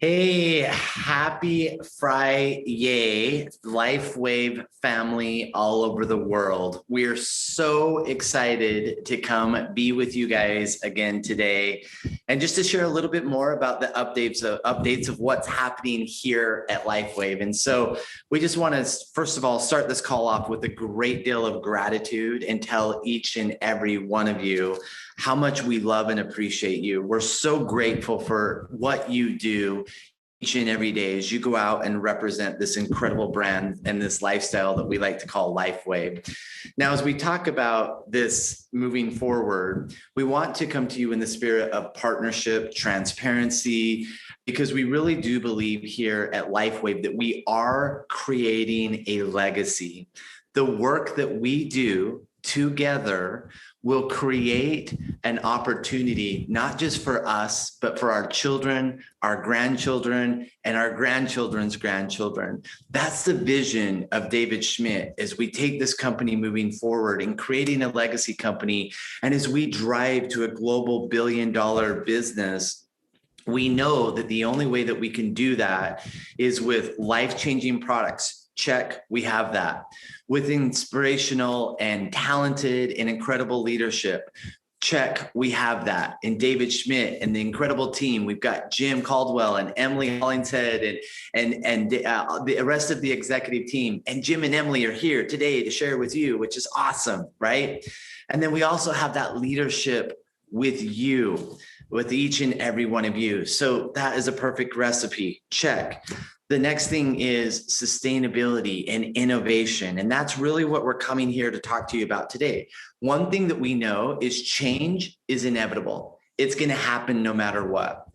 Hey, happy Friday, Lifewave family all over the world. We are so excited to come be with you guys again today and just to share a little bit more about the updates of what's happening here at Lifewave. And so we just want to, first of all, start this call off with a great deal of gratitude and tell each and every one of you how much we love and appreciate you. We're so grateful for what you do each and every day as you go out and represent this incredible brand and this lifestyle that we like to call Lifewave. Now, as we talk about this moving forward, we want to come to you in the spirit of partnership, transparency, because we really do believe here at Lifewave that we are creating a legacy. The work that we do together will create an opportunity, not just for us, but for our children, our grandchildren, and our grandchildren's grandchildren. That's the vision of David Schmidt as we take this company moving forward and creating a legacy company. And as we drive to a global billion-dollar business, we know that the only way that we can do that is with life-changing products. Check, we have that. With inspirational and talented and incredible leadership. Check, we have that. And David Schmidt and the incredible team. We've got Jim Caldwell and Emily Hollingshead and the rest of the executive team. And Jim and Emily are here today to share with you, which is awesome, right? And then we also have that leadership with you, with each and every one of you. So that is a perfect recipe. Check. The next thing is sustainability and innovation. And that's really what we're coming here to talk to you about today. One thing that we know is change is inevitable. It's going to happen no matter what.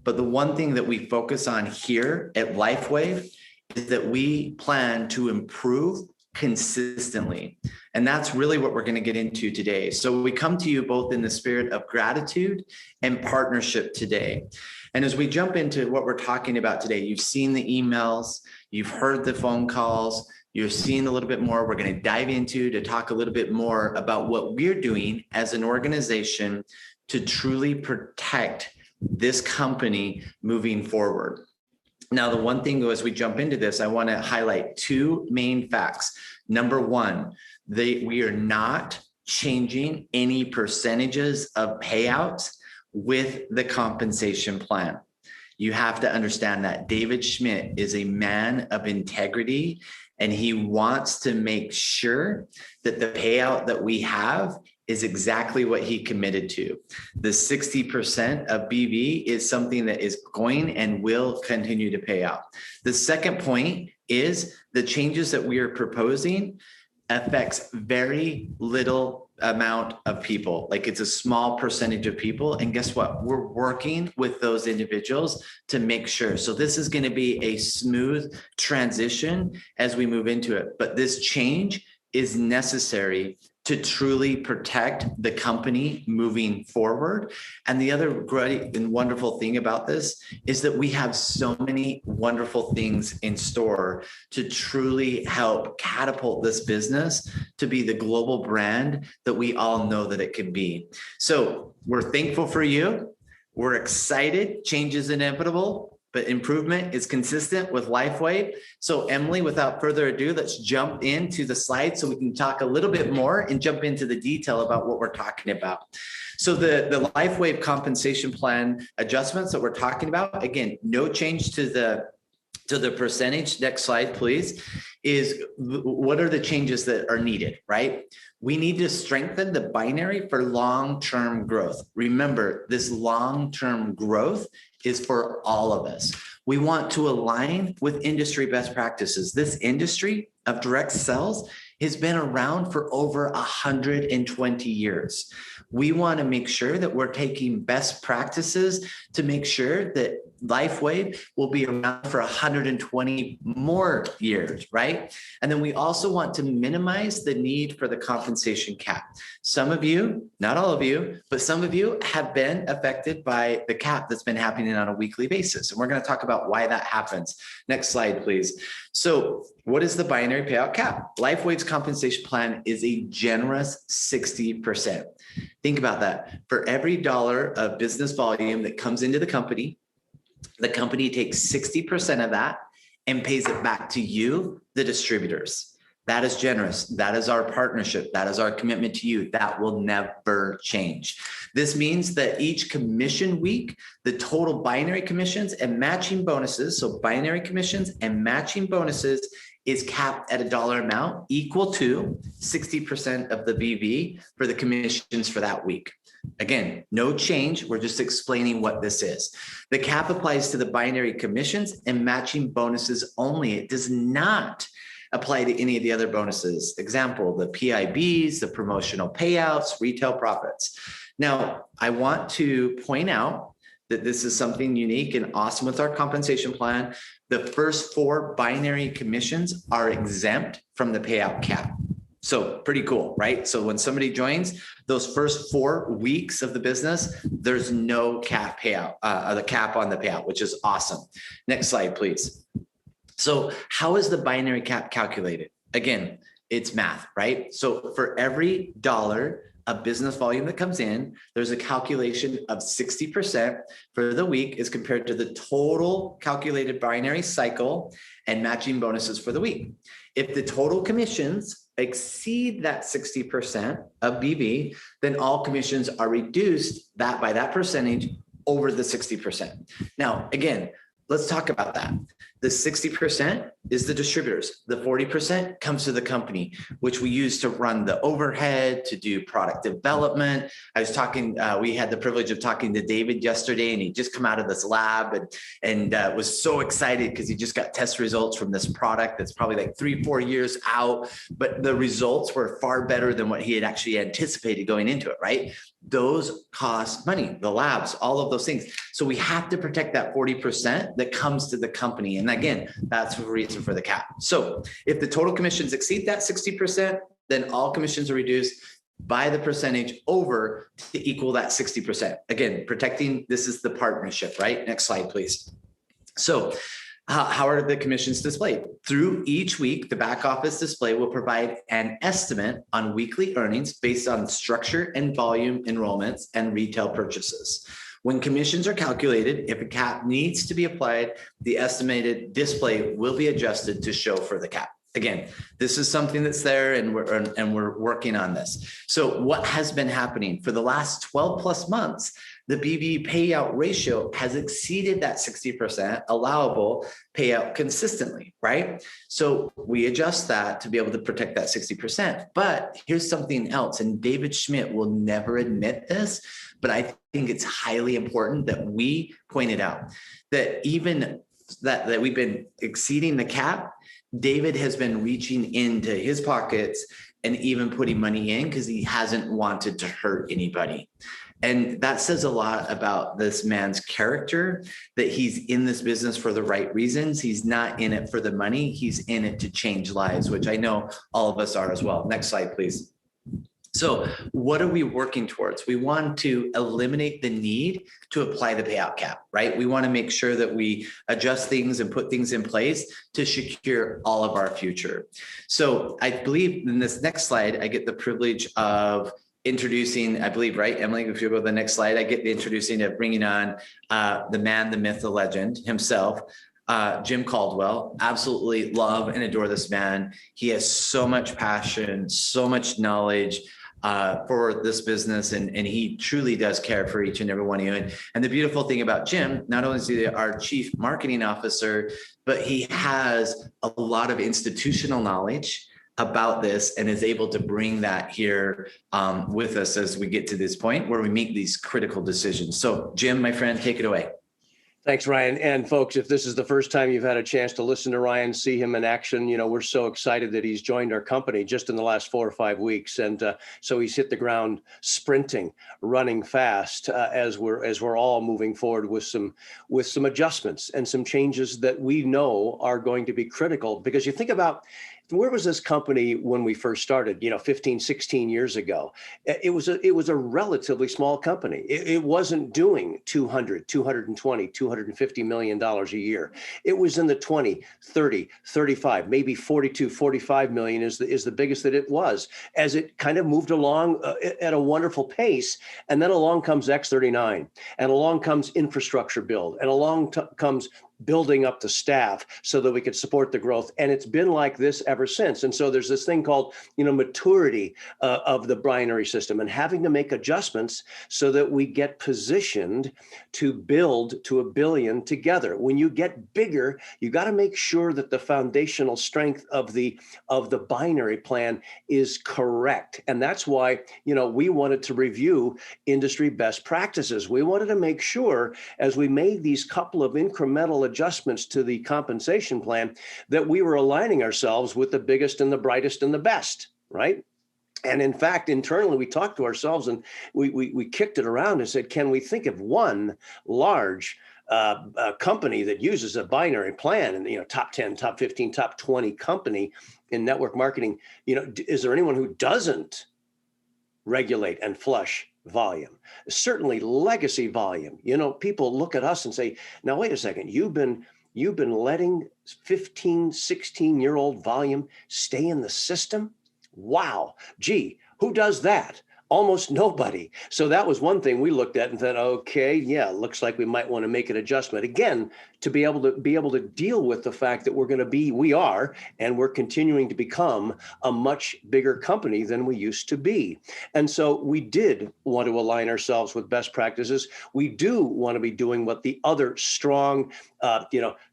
But the one thing that we focus on here at Lifewave is that we plan to improve consistently. And that's really what we're going to get into today. So we come to you both in the spirit of gratitude and partnership today. And as we jump into what we're talking about today, you've seen the emails, you've heard the phone calls, you're seeing a little bit more. We're going to dive into to talk a little bit more about what we're doing as an organization to truly protect this company moving forward. Now, the one thing as we jump into this, I want to highlight two main facts. Number one, we are not changing any percentages of payouts with the compensation plan. You have to understand that David Schmidt is a man of integrity, and he wants to make sure that the payout that we have is exactly what he committed to. The 60% of BV is something that is going and will continue to pay out. The second point is the changes that we are proposing affects very little amount of people. Like, it's a small percentage of people. And guess what? We're working with those individuals to make sure. So this is going to be a smooth transition as we move into it. But this change is necessary to truly protect the company moving forward. And the other great and wonderful thing about this is that we have so many wonderful things in store to truly help catapult this business to be the global brand that we all know that it can be. So we're thankful for you. We're excited. Change is inevitable, but improvement is consistent with Lifewave. So Emily, without further ado, let's jump into the slides so we can talk a little bit more and jump into the detail about what we're talking about. So the Lifewave compensation plan adjustments that we're talking about, again, no change to the percentage. Next slide, please. Is what are the changes that are needed, right? We need to strengthen the binary for long-term growth. Remember, this long-term growth is for all of us. We want to align with industry best practices. This industry of direct sales has been around for over 120 years. We want to make sure that we're taking best practices to make sure that Lifewave will be around for 120 more years, right? And then we also want to minimize the need for the compensation cap. Some of you, not all of you, but some of you have been affected by the cap that's been happening on a weekly basis. And we're going to talk about why that happens. Next slide, please. So what is the binary payout cap? Lifewave's compensation plan is a generous 60%. Think about that. For every dollar of business volume that comes into the company, The company takes 60% of that and pays it back to you, the distributors. That is generous. That is our partnership. That is our commitment to you. That will never change. This means that each commission week, the total binary commissions and matching bonuses, so binary commissions and matching bonuses, is capped at a dollar amount equal to 60% of the BV for the commissions for that week. Again, no change. We're just explaining what this is. The cap applies to the binary commissions and matching bonuses only. It does not apply to any of the other bonuses. Example, the PIBs, the promotional payouts, retail profits. Now, I want to point out that this is something unique and awesome with our compensation plan. The first 4 binary commissions are exempt from the payout cap. So pretty cool, right? So when somebody joins, those first 4 weeks of the business, there's no cap payout, the cap on the payout, which is awesome. Next slide, please. So how is the binary cap calculated? Again, it's math, right? So for every dollar of business volume that comes in, there's a calculation of 60% for the week as compared to the total calculated binary cycle and matching bonuses for the week. If the total commissions exceed that 60% of BV, then all commissions are reduced by that percentage over the 60%. Now, again, let's talk about that. The 60% is the distributors. The 40% comes to the company, which we use to run the overhead, to do product development. I was talking, we had the privilege of talking to David yesterday, and he just come out of this lab and was so excited because he just got test results from this product that's probably like 3-4 years out, but the results were far better than what he had actually anticipated going into it, right? Those cost money, the labs, all of those things. So we have to protect that 40% that comes to the company. And again, that's the reason for the cap. So if the total commissions exceed that 60%, then all commissions are reduced by the percentage over to equal that 60%. Again, protecting, this is the partnership, right? Next slide, please. So how are the commissions displayed? Through each week, the back office display will provide an estimate on weekly earnings based on structure and volume enrollments and retail purchases. When commissions are calculated, if a cap needs to be applied, the estimated display will be adjusted to show for the cap. Again, this is something that's there, and we're working on this. So what has been happening for the last 12 plus months? The BV payout ratio has exceeded that 60% allowable payout consistently, right? So we adjust that to be able to protect that 60%. But here's something else, and David Schmidt will never admit this, but I think it's highly important that we point it out, that even that we've been exceeding the cap, David has been reaching into his pockets and even putting money in because he hasn't wanted to hurt anybody. And that says a lot about this man's character, that he's in this business for the right reasons. He's not in it for the money. He's in it to change lives, which I know all of us are as well. Next slide, please. So what are we working towards? We want to eliminate the need to apply the payout cap, right? We want to make sure that we adjust things and put things in place to secure all of our future. So I believe in this next slide, I get the privilege of introducing, I believe, right, Emily, if you go to the next slide, I get the introducing of bringing on the man, the myth, the legend himself, Jim Caldwell. Absolutely love and adore this man. He has so much passion, so much knowledge for this business, and he truly does care for each and every one of you. And the beautiful thing about Jim, not only is he our chief marketing officer, but he has a lot of institutional knowledge about this and is able to bring that here with us as we get to this point where we make these critical decisions. So Jim, my friend, take it away. Thanks, Ryan. And folks, if this is the first time you've had a chance to listen to Ryan, see him in action, we're so excited that he's joined our company just in the last 4 or 5 weeks. And so he's hit the ground sprinting, running fast as we're all moving forward with some adjustments and some changes that we know are going to be critical. Because you think about where was this company when we first started, 15, 16 years ago? It was a relatively small company. It wasn't doing 200, 220, $250 million a year. It was in the 20, 30, 35, maybe 42, 45 million is the biggest that it was, as it kind of moved along at a wonderful pace. And then along comes X39, and along comes infrastructure build, and along comes building up the staff so that we could support the growth. And it's been like this ever since. And so there's this thing called, maturity of the binary system, and having to make adjustments so that we get positioned to build to $1 billion together. When you get bigger, you got to make sure that the foundational strength of the binary plan is correct. And that's why, we wanted to review industry best practices. We wanted to make sure, as we made these couple of incremental adjustments to the compensation plan, that we were aligning ourselves with the biggest and the brightest and the best, right? And in fact, internally, we talked to ourselves and we kicked it around and said, can we think of one large company that uses a binary plan, and top 10, top 15, top 20 company in network marketing? Is there anyone who doesn't regulate and flush volume? Certainly legacy volume. People look at us and say, now, wait a second, you've been letting 15, 16-year-old volume stay in the system? Wow. Gee, who does that? Almost nobody. So that was one thing we looked at and thought, okay, yeah, looks like we might want to make an adjustment again to be able to deal with the fact that we are, and we're continuing to become a much bigger company than we used to be. And so we did want to align ourselves with best practices. We do want to be doing what the other strong,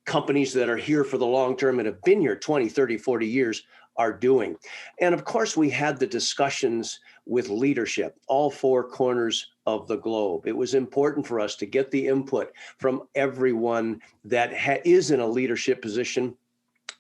companies that are here for the long term and have been here 20, 30, 40 years are doing. And of course, we had the discussions with leadership, all four corners of the globe. It was important for us to get the input from everyone that is in a leadership position.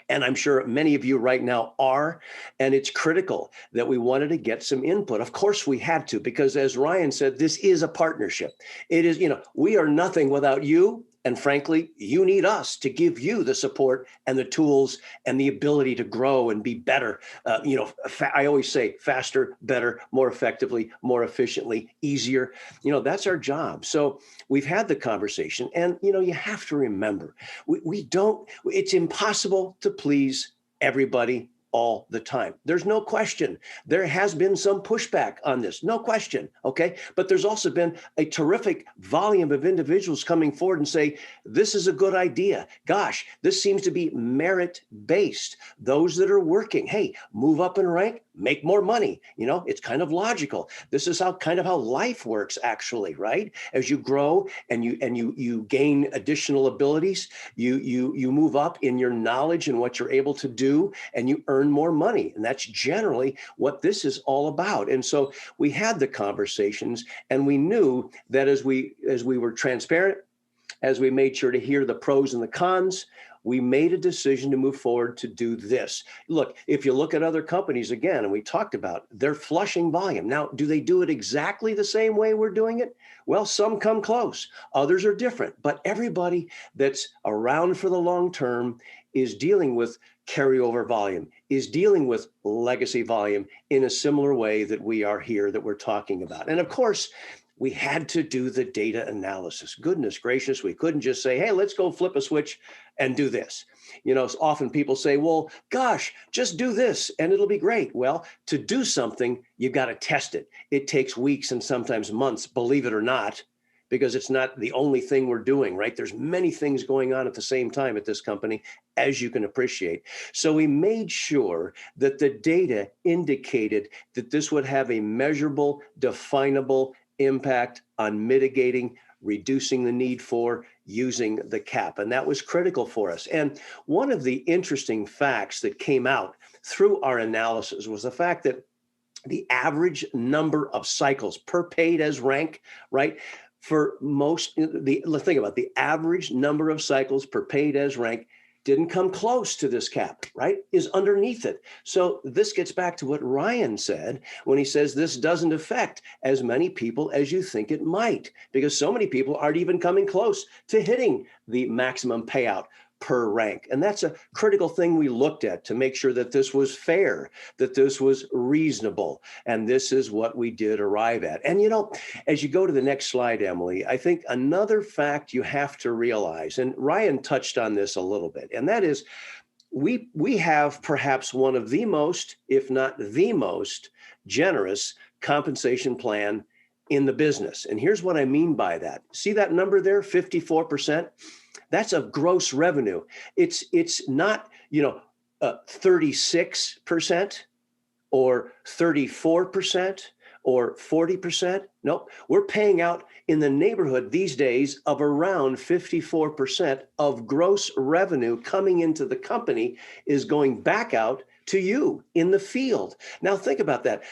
And I'm sure many of you right now are, and it's critical that we wanted to get some input. Of course we had to, because as Ryan said, this is a partnership. It is, we are nothing without you. And frankly, you need us to give you the support and the tools and the ability to grow and be better. I always say faster, better, more effectively, more efficiently, easier. That's our job. So we've had the conversation, and, you have to remember, it's impossible to please everybody all the time. There's no question. There has been some pushback on this, no question, okay? But there's also been a terrific volume of individuals coming forward and say, this is a good idea. Gosh, this seems to be merit-based. Those that are working, hey, move up in rank, make more money. It's kind of logical. This is how life works, actually, right? As you grow and you gain additional abilities, you move up in your knowledge and what you're able to do, and you earn more money. And that's generally what this is all about. And so we had the conversations, and we knew that as we were transparent, as we made sure to hear the pros and the cons, we made a decision to move forward to do this. Look, if you look at other companies again, and we talked about, they're flushing volume. Now, do they do it exactly the same way we're doing it? Well, some come close, others are different, but everybody that's around for the long term is dealing with carryover volume, is dealing with legacy volume in a similar way that we are here, that we're talking about. And of course, we had to do the data analysis. Goodness gracious, we couldn't just say, hey, let's go flip a switch and do this. Often people say, well, gosh, just do this and it'll be great. Well, to do something, you've got to test it. It takes weeks and sometimes months, believe it or not, because it's not the only thing we're doing, right? There's many things going on at the same time at this company, as you can appreciate. So we made sure that the data indicated that this would have a measurable, definable impact on mitigating, reducing the need for using the cap. And that was critical for us. And one of the interesting facts that came out through our analysis was the fact that the average number of cycles per paid as rank, right? For most, let's think about the average number of cycles per paid as rank didn't come close to this cap, right? Is underneath it. So this gets back to what Ryan said when he says this doesn't affect as many people as you think it might, because so many people aren't even coming close to hitting the maximum payout per rank. And that's a critical thing we looked at to make sure that this was fair, that this was reasonable. And this is what we did arrive at. And, as you go to the next slide, Emily, I think another fact you have to realize, and Ryan touched on this a little bit, and that is we have perhaps one of the most, if not the most, generous compensation plan in the business. And here's what I mean by that. See that number there, 54%? That's of gross revenue. It's not, 36% or 34% or 40%. Nope. We're paying out in the neighborhood these days of around 54% of gross revenue coming into the company is going back out to you in the field. Now think about that.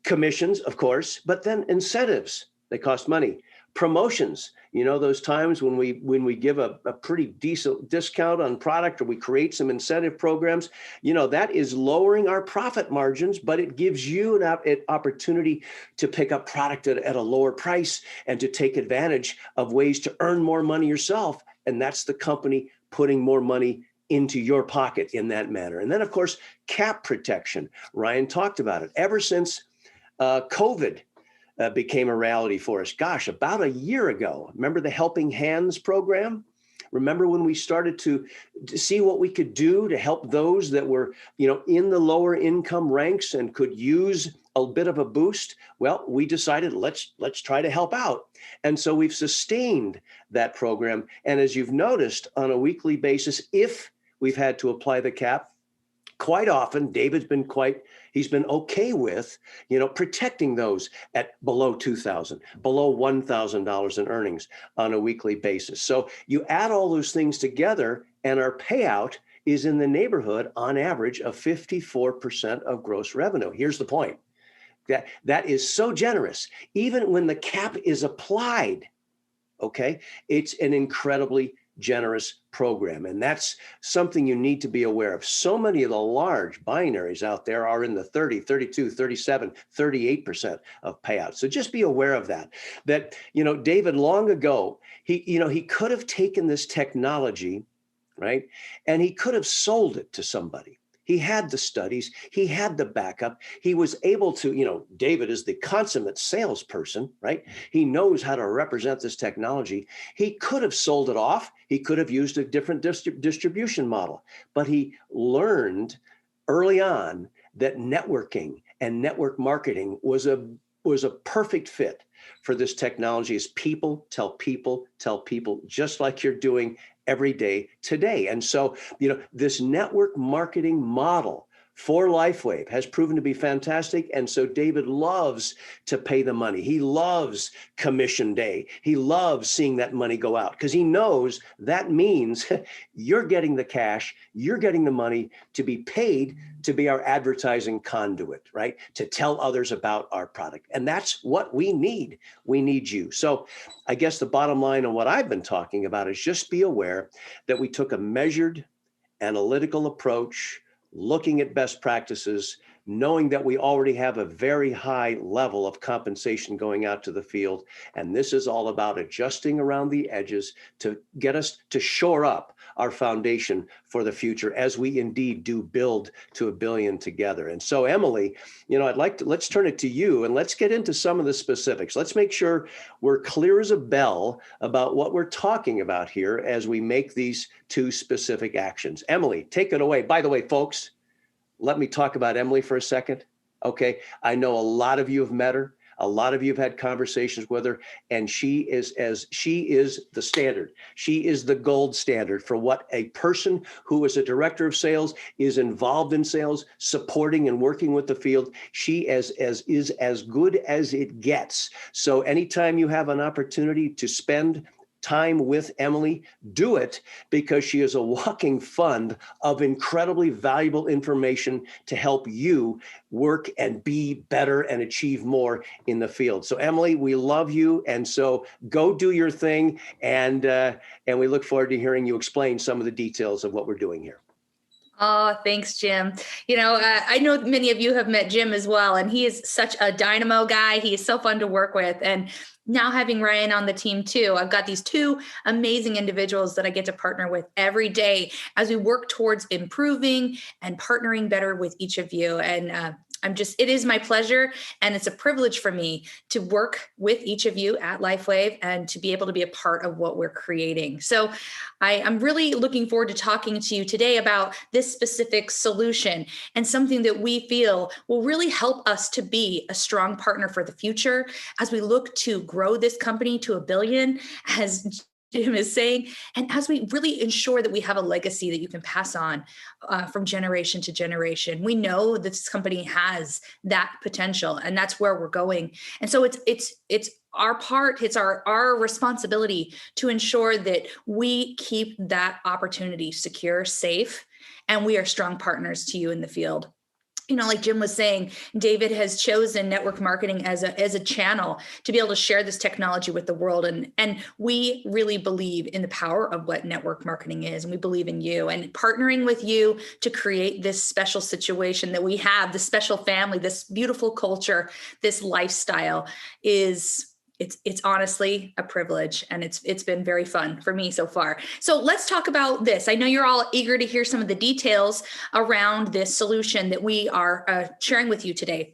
Commissions, of course, but then incentives, they cost money. Promotions, those times when we give a pretty decent discount on product, or we create some incentive programs, that is lowering our profit margins, but it gives you an opportunity to pick up product at a lower price and to take advantage of ways to earn more money yourself. And that's the company putting more money into your pocket in that manner. And then, of course, cap protection. Ryan talked about it. Ever since COVID became a reality for us, gosh, about a year ago. Remember the Helping Hands program? Remember when we started to see what we could do to help those that were, in the lower income ranks and could use a bit of a boost? Well, we decided let's try to help out. And so we've sustained that program. And as you've noticed, on a weekly basis, if we've had to apply the cap, quite often, David's been he's been okay with, protecting those at below $2,000, below $1,000 in earnings on a weekly basis. So you add all those things together and our payout is in the neighborhood on average of 54% of gross revenue. Here's the point. That is so generous. Even when the cap is applied, okay, it's an incredibly generous program. And that's something you need to be aware of. So many of the large binaries out there are in the 30, 32, 37, 38% of payouts. So just be aware of that. David, long ago, he could have taken this technology, right? And he could have sold it to somebody. He had the studies, he had the backup. He was able to, David is the consummate salesperson, right? He knows how to represent this technology. He could have sold it off. He could have used a different distribution model, but he learned early on that networking and network marketing was a perfect fit for this technology, as people tell people, just like you're doing every day today. And so, this network marketing model for Lifewave has proven to be fantastic. And so David loves to pay the money. He loves commission day. He loves seeing that money go out because he knows that means you're getting the cash, you're getting the money to be paid to be our advertising conduit, right? To tell others about our product. And that's what we need. We need you. So I guess the bottom line on what I've been talking about is just be aware that we took a measured, analytical approach, looking at best practices, knowing that we already have a very high level of compensation going out to the field. And this is all about adjusting around the edges to get us to shore up our foundation for the future as we indeed do build to $1 billion together. And so, Emily, let's turn it to you and let's get into some of the specifics. Let's make sure we're clear as a bell about what we're talking about here as we make these two specific actions. Emily, take it away. By the way, folks, let me talk about Emily for a second. Okay. I know a lot of you have met her. A lot of you have had conversations with her, and she is the standard. She is the gold standard for what a person who is a director of sales is involved in sales, supporting and working with the field. She is as good as it gets. So anytime you have an opportunity to spend time with Emily, do it, because she is a walking fund of incredibly valuable information to help you work and be better and achieve more in the field. So Emily, we love you. And so go do your thing. And we look forward to hearing you explain some of the details of what we're doing here. Oh, thanks, Jim. I know many of you have met Jim as well, and he is such a dynamo guy. He is so fun to work with. And now having Ryan on the team too, I've got these two amazing individuals that I get to partner with every day as we work towards improving and partnering better with each of you. And it is my pleasure and it's a privilege for me to work with each of you at Lifewave and to be able to be a part of what we're creating. So I'm really looking forward to talking to you today about this specific solution and something that we feel will really help us to be a strong partner for the future as we look to grow this company to 1 billion, as Jim is saying, and as we really ensure that we have a legacy that you can pass on from generation to generation. We know that this company has that potential, and that's where we're going. And so it's our part, it's our responsibility to ensure that we keep that opportunity secure, safe, and we are strong partners to you in the field. Like Jim was saying, David has chosen network marketing as a channel to be able to share this technology with the world. And we really believe in the power of what network marketing is. And we believe in you and partnering with you to create this special situation that we have, this special family, this beautiful culture, this lifestyle it's honestly a privilege, and it's been very fun for me so far. So let's talk about this. I know you're all eager to hear some of the details around this solution that we are sharing with you today.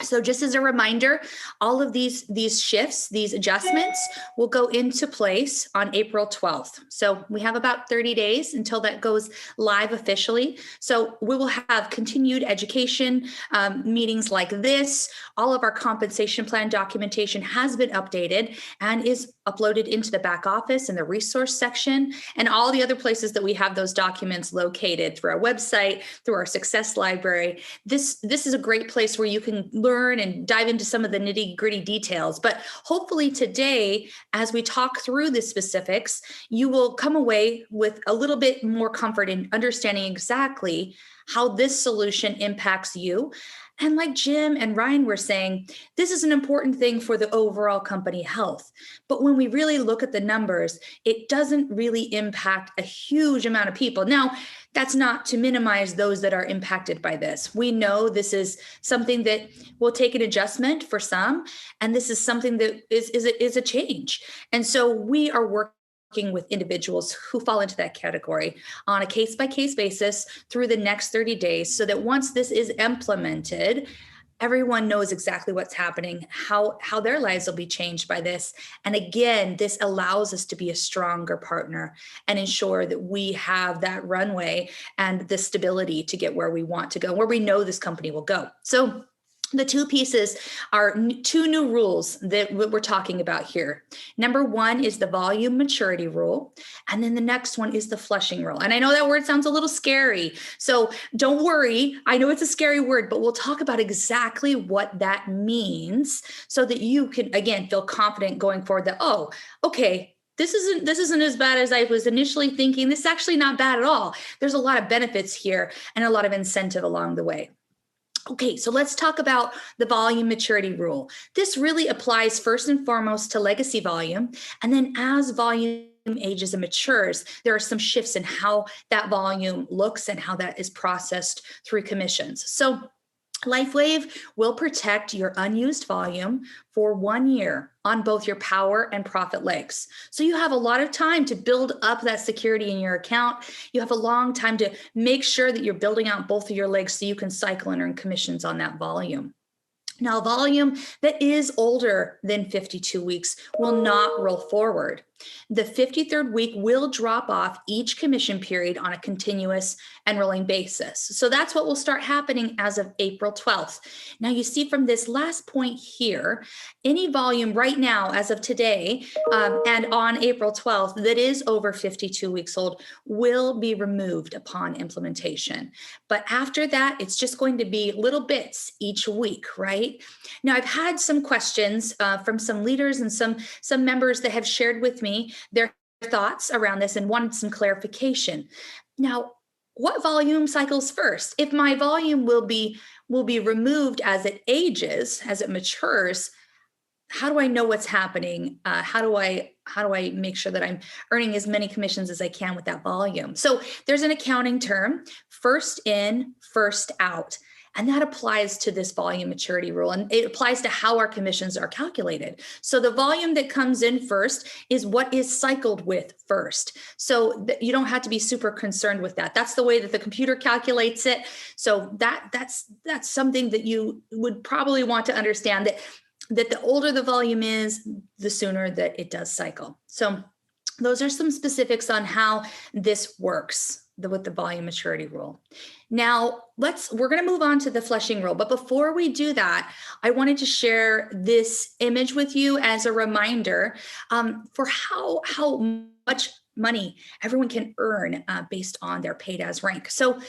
So just as a reminder, all of these shifts, these adjustments will go into place on April 12th. So we have about 30 days until that goes live officially. So we will have continued education meetings like this. All of our compensation plan documentation has been updated and is uploaded into the back office in the resource section, and all the other places that we have those documents located through our website, through our success library. This is a great place where you can learn and dive into some of the nitty-gritty details. But hopefully today, as we talk through the specifics, you will come away with a little bit more comfort in understanding exactly how this solution impacts you. And like Jim and Ryan were saying, this is an important thing for the overall company health. But when we really look at the numbers, it doesn't really impact a huge amount of people. Now, that's not to minimize those that are impacted by this. We know this is something that will take an adjustment for some, and this is something that is a change. And so we are working with individuals who fall into that category on a case-by-case basis through the next 30 days, so that once this is implemented, everyone knows exactly what's happening, how their lives will be changed by this. And again, this allows us to be a stronger partner and ensure that we have that runway and the stability to get where we want to go, where we know this company will go. So the two pieces are two new rules that we're talking about here. Number one is the volume maturity rule. And then the next one is the flushing rule. And I know that word sounds a little scary, so don't worry. I know it's a scary word, but we'll talk about exactly what that means so that you can, again, feel confident going forward that, oh, okay, this isn't as bad as I was initially thinking. This is actually not bad at all. There's a lot of benefits here and a lot of incentive along the way. Okay, so let's talk about the volume maturity rule. This really applies first and foremost to legacy volume. And then as volume ages and matures, there are some shifts in how that volume looks and how that is processed through commissions. So Lifewave will protect your unused volume for 1 year on both your power and profit legs. So you have a lot of time to build up that security in your account. You have a long time to make sure that you're building out both of your legs so you can cycle and earn commissions on that volume. Now, volume that is older than 52 weeks will not roll forward. The 53rd week will drop off each commission period on a continuous and rolling basis. So that's what will start happening as of April 12th. Now, you see from this last point here, any volume right now, as of today, and on April 12th, that is over 52 weeks old, will be removed upon implementation. But after that, it's just going to be little bits each week, right? Now, I've had some questions from some leaders and some members that have shared with me their thoughts around this and wanted some clarification. Now, what volume cycles first? If my volume will be removed as it ages, as it matures, how do I know what's happening? How do I make sure that I'm earning as many commissions as I can with that volume? So there's an accounting term, first in, first out. And that applies to this volume maturity rule. And it applies to how our commissions are calculated. So the volume that comes in first is what is cycled with first. So you don't have to be super concerned with that. That's the way that the computer calculates it. So that's something that you would probably want to understand, that the older the volume is, the sooner that it does cycle. So those are some specifics on how this works with the volume maturity rule. Now, we're going to move on to the flushing rule. But before we do that, I wanted to share this image with you as a reminder for how much money everyone can earn based on their paid as rank. So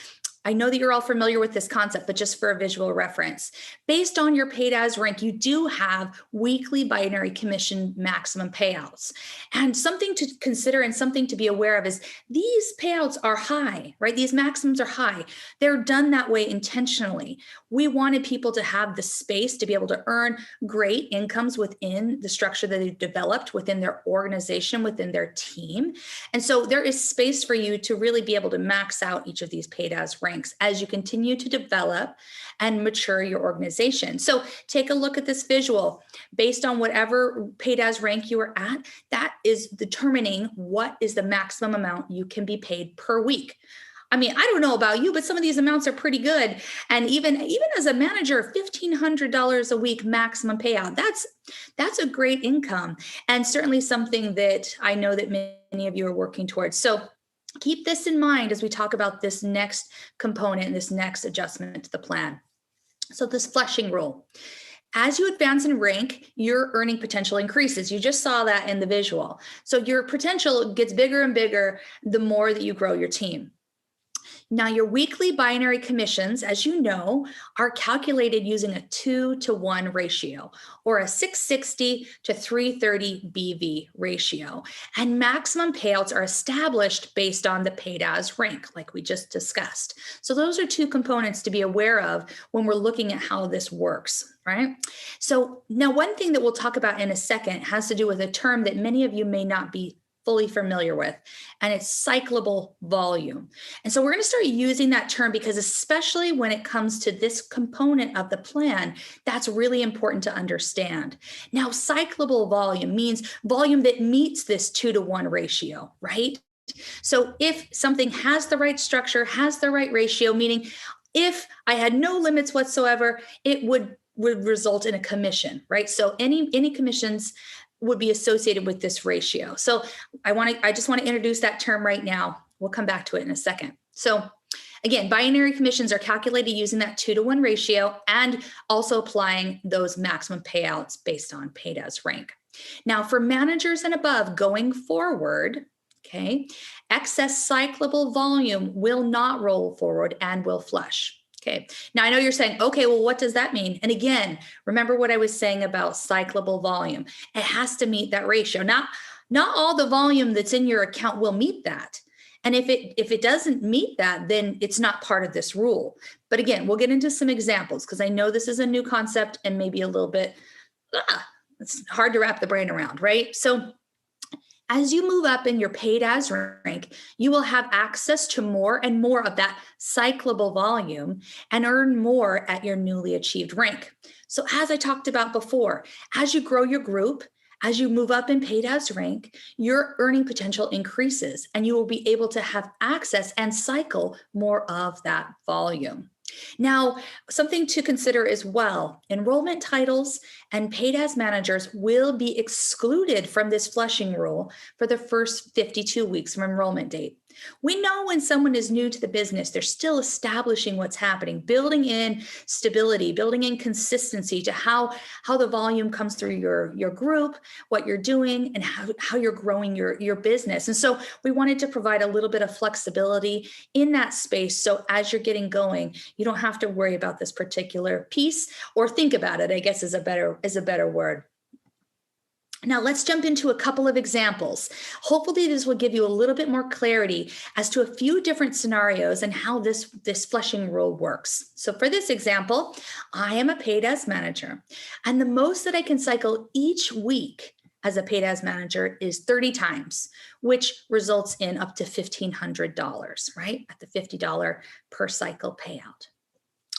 I know that you're all familiar with this concept, but just for a visual reference, based on your paid as rank, you do have weekly binary commission maximum payouts. And something to consider and something to be aware of is these payouts are high, right? These maximums are high. They're done that way intentionally. We wanted people to have the space to be able to earn great incomes within the structure that they've developed within their organization, within their team. And so there is space for you to really be able to max out each of these paid as ranks as you continue to develop and mature your organization. So take a look at this visual. Based on whatever paid as rank you are at, that is determining what is the maximum amount you can be paid per week. I mean, I don't know about you, but some of these amounts are pretty good. And even as a manager, $1,500 a week maximum payout, that's a great income, and certainly something that I know that many of you are working towards. So keep this in mind as we talk about this next component and this next adjustment to the plan. So this flushing rule. As you advance in rank, your earning potential increases. You just saw that in the visual. So your potential gets bigger and bigger the more that you grow your team. Now, your weekly binary commissions, as you know, are calculated using a 2-to-1 ratio, or a 660 to 330 BV ratio. And maximum payouts are established based on the paid as rank, like we just discussed. So those are two components to be aware of when we're looking at how this works, right? So now one thing that we'll talk about in a second has to do with a term that many of you may not be fully familiar with, and it's cyclable volume. And so we're going to start using that term because especially when it comes to this component of the plan, that's really important to understand. Now, cyclable volume means volume that meets this 2-to-1 ratio, right? So if something has the right structure, has the right ratio, meaning if I had no limits whatsoever, it would result in a commission, right? So any commissions would be associated with this ratio. So I just want to introduce that term right now. We'll come back to it in a second. So again, binary commissions are calculated using that 2-to-1 ratio and also applying those maximum payouts based on paid as rank. Now, for managers and above going forward, okay, excess cyclable volume will not roll forward and will flush. Okay. Now I know you're saying, okay, well, what does that mean? And again, remember what I was saying about cyclable volume. It has to meet that ratio. Not all the volume that's in your account will meet that. And if it doesn't meet that, then it's not part of this rule. But again, we'll get into some examples because I know this is a new concept and maybe a little bit, it's hard to wrap the brain around, right? So as you move up in your paid as rank, you will have access to more and more of that cyclable volume and earn more at your newly achieved rank. So as I talked about before, as you grow your group, as you move up in paid as rank, your earning potential increases and you will be able to have access and cycle more of that volume. Now, something to consider as well, enrollment titles and paid as managers will be excluded from this flushing rule for the first 52 weeks from enrollment date. We know when someone is new to the business, they're still establishing what's happening, building in stability, building in consistency to how the volume comes through your group, what you're doing, and how you're growing your business. And so we wanted to provide a little bit of flexibility in that space. So as you're getting going, you don't have to worry about this particular piece or think about it, I guess is a better word. Now let's jump into a couple of examples. Hopefully this will give you a little bit more clarity as to a few different scenarios and how this flushing rule works. So for this example, I am a paid as manager, and the most that I can cycle each week as a paid as manager is 30 times, which results in up to $1,500, right? At the $50 per cycle payout.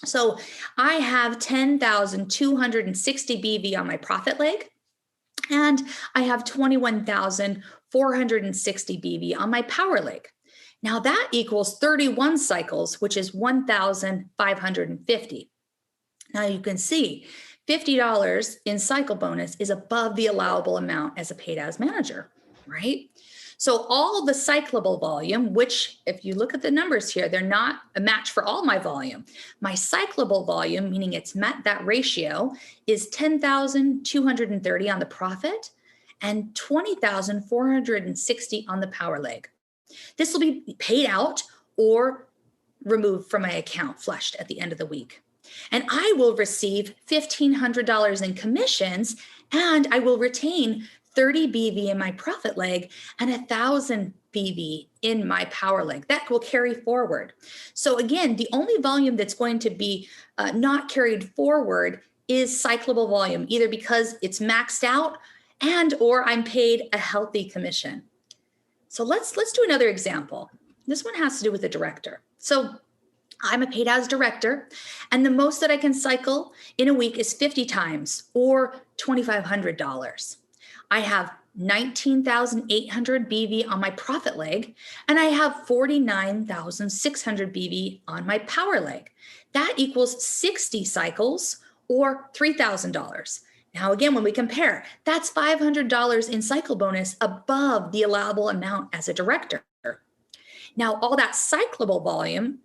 So I have 10,260 BV on my profit leg, and I have 21,460 BV on my power leg. Now that equals 31 cycles, which is 1,550. Now you can see $50 in cycle bonus is above the allowable amount as a paid as manager, right? So all the cyclable volume, which if you look at the numbers here, they're not a match for all my volume. My cyclable volume, meaning it's met that ratio, is 10,230 on the profit and 20,460 on the power leg. This will be paid out or removed from my account, flushed at the end of the week. And I will receive $1,500 in commissions, and I will retain 30 BV in my profit leg and 1,000 BV in my power leg. That will carry forward. So again, the only volume that's going to be not carried forward is cyclable volume, either because it's maxed out and or I'm paid a healthy commission. So let's do another example. This one has to do with the director. So I'm a paid as director, and the most that I can cycle in a week is 50 times or $2,500. I have 19,800 BV on my profit leg, and I have 49,600 BV on my power leg. That equals 60 cycles or $3,000. Now, again, when we compare, that's $500 in cycle bonus above the allowable amount as a director. Now, all that cyclable volume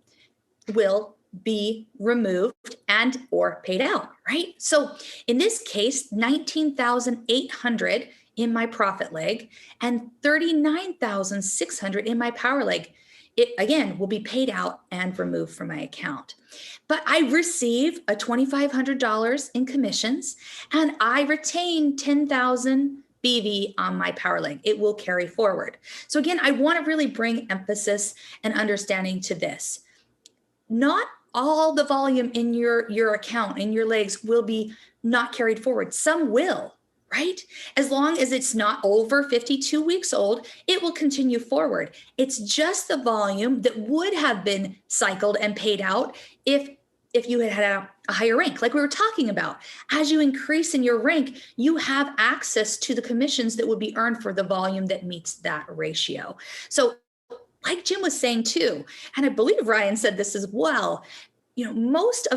will be removed and or paid out, right? So in this case, 19,800 in my profit leg and 39,600 in my power leg. It again will be paid out and removed from my account. But I receive a $2,500 in commissions, and I retain 10,000 BV on my power leg. It will carry forward. So again, I want to really bring emphasis and understanding to this. Not all the volume in your account, in your legs, will be not carried forward. Some will, right? As long as it's not over 52 weeks old, it will continue forward. It's just the volume that would have been cycled and paid out if you had had a higher rank, like we were talking about. As you increase in your rank, you have access to the commissions that would be earned for the volume that meets that ratio. So like Jim was saying too, and I believe Ryan said this as well, you know, most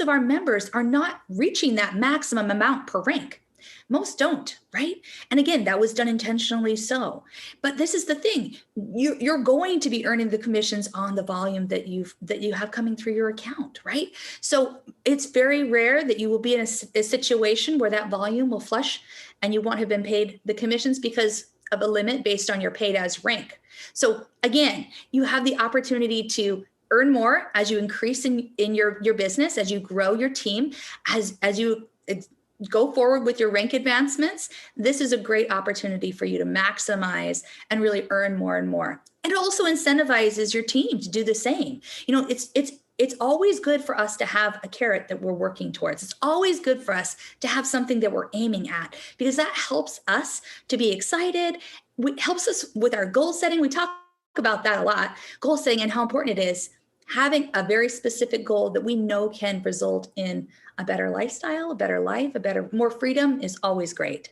of our members are not reaching that maximum amount per rank. Most don't, right? And again, that was done intentionally so. But this is the thing, you're going to be earning the commissions on the volume that you have coming through your account, right? So it's very rare that you will be in a situation where that volume will flush and you won't have been paid the commissions because of a limit based on your paid as rank. So again, you have the opportunity to earn more as you increase in your business, as you grow your team, as you go forward with your rank advancements. This is a great opportunity for you to maximize and really earn more and more. And it also incentivizes your team to do the same. You know, it's always good for us to have a carrot that we're working towards. It's always good for us to have something that we're aiming at, because that helps us to be excited. It helps us with our goal setting. We talk about that a lot, goal setting, and how important it is having a very specific goal that we know can result in a better lifestyle, a better life, more freedom is always great.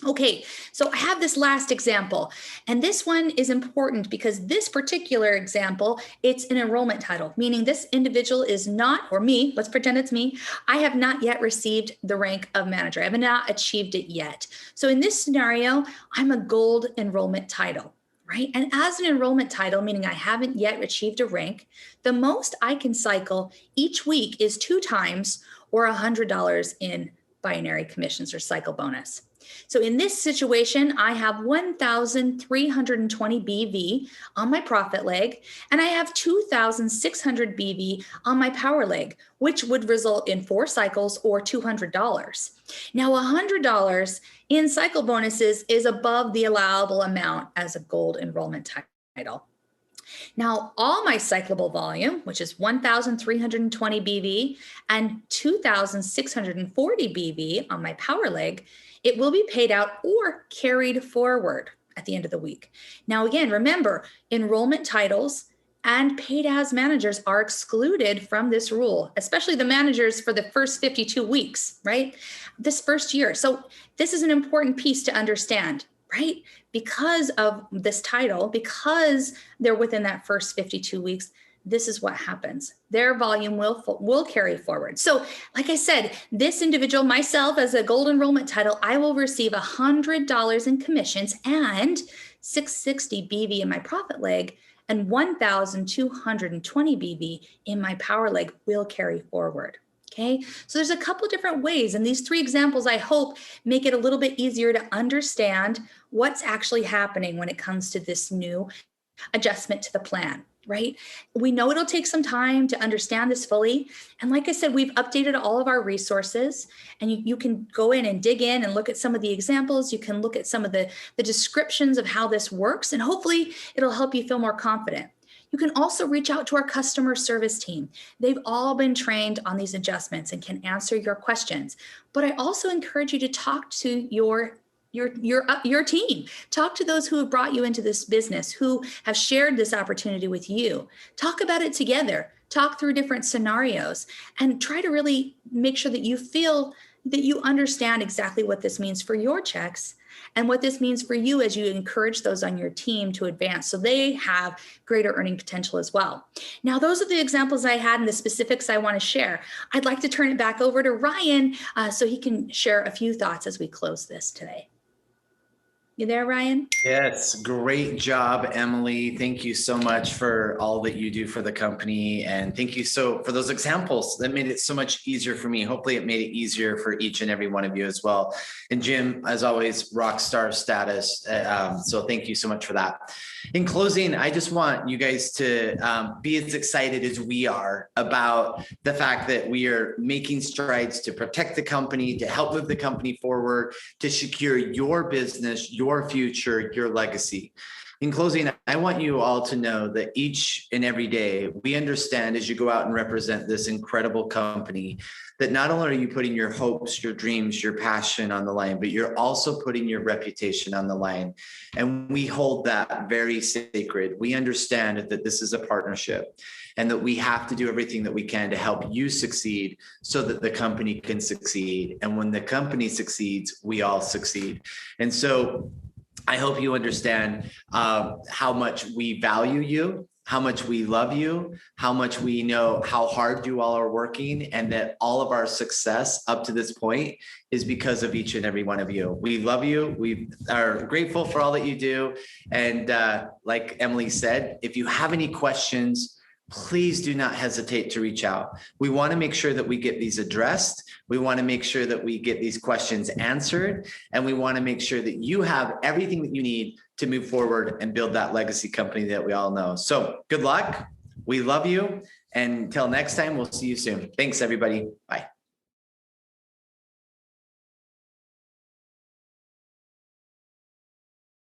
Okay, so I have this last example, and this one is important because this particular example, it's an enrollment title, meaning this individual is not, or me, let's pretend it's me, I have not yet received the rank of manager. I have not achieved it yet. So in this scenario, I'm a gold enrollment title, right? And as an enrollment title, meaning I haven't yet achieved a rank, the most I can cycle each week is 2 times or $100 in binary commissions or cycle bonus. So in this situation, I have 1,320 BV on my profit leg, and I have 2,600 BV on my power leg, which would result in 4 cycles or $200. Now, $100 in cycle bonuses is above the allowable amount as a gold enrollment title. Now, all my cyclable volume, which is 1,320 BV and 2,640 BV on my power leg, it will be paid out or carried forward at the end of the week. Now, again, remember, enrollment titles and paid as managers are excluded from this rule, especially the managers for the first 52 weeks, right? This first year. So this is an important piece to understand, right? Because of this title, because they're within that first 52 weeks, this is what happens. Their volume will carry forward. So like I said, this individual, myself as a gold enrollment title, I will receive $100 in commissions and 660 BV in my profit leg, and 1,220 BV in my power leg will carry forward. Okay, so there's a couple different ways, and these 3 examples, I hope, make it a little bit easier to understand what's actually happening when it comes to this new adjustment to the plan, right? We know it'll take some time to understand this fully. And like I said, we've updated all of our resources, and you can go in and dig in and look at some of the examples. You can look at some of the descriptions of how this works, and hopefully it'll help you feel more confident. You can also reach out to our customer service team. They've all been trained on these adjustments and can answer your questions. But I also encourage you to talk to your team. Talk to those who have brought you into this business, who have shared this opportunity with you. Talk about it together. Talk through different scenarios and try to really make sure that you feel that you understand exactly what this means for your checks and what this means for you as you encourage those on your team to advance so they have greater earning potential as well. Now, those are the examples I had and the specifics I want to share. I'd like to turn it back over to Ryan so he can share a few thoughts as we close this today. You there, Ryan? Yes, great job, Emily. Thank you so much for all that you do for the company. And thank you for those examples. That made it so much easier for me. Hopefully it made it easier for each and every one of you as well. And Jim, as always, rock star status. So thank you so much for that. In closing, I just want you guys to be as excited as we are about the fact that we are making strides to protect the company, to help move the company forward, to secure your business, your future, your legacy. In closing, I want you all to know that each and every day we understand as you go out and represent this incredible company, that not only are you putting your hopes, your dreams, your passion on the line, but you're also putting your reputation on the line. And we hold that very sacred. We understand that this is a partnership and that we have to do everything that we can to help you succeed so that the company can succeed. And when the company succeeds, we all succeed. And so I hope you understand how much we value you, how much we love you, how much we know how hard you all are working, and that all of our success up to this point is because of each and every one of you. We love you. We are grateful for all that you do. And like Emily said, if you have any questions, please do not hesitate to reach out. We want to make sure that we get these addressed. We want to make sure that we get these questions answered. And we want to make sure that you have everything that you need to move forward and build that legacy company that we all know. So good luck. We love you. And until next time, we'll see you soon. Thanks, everybody. Bye.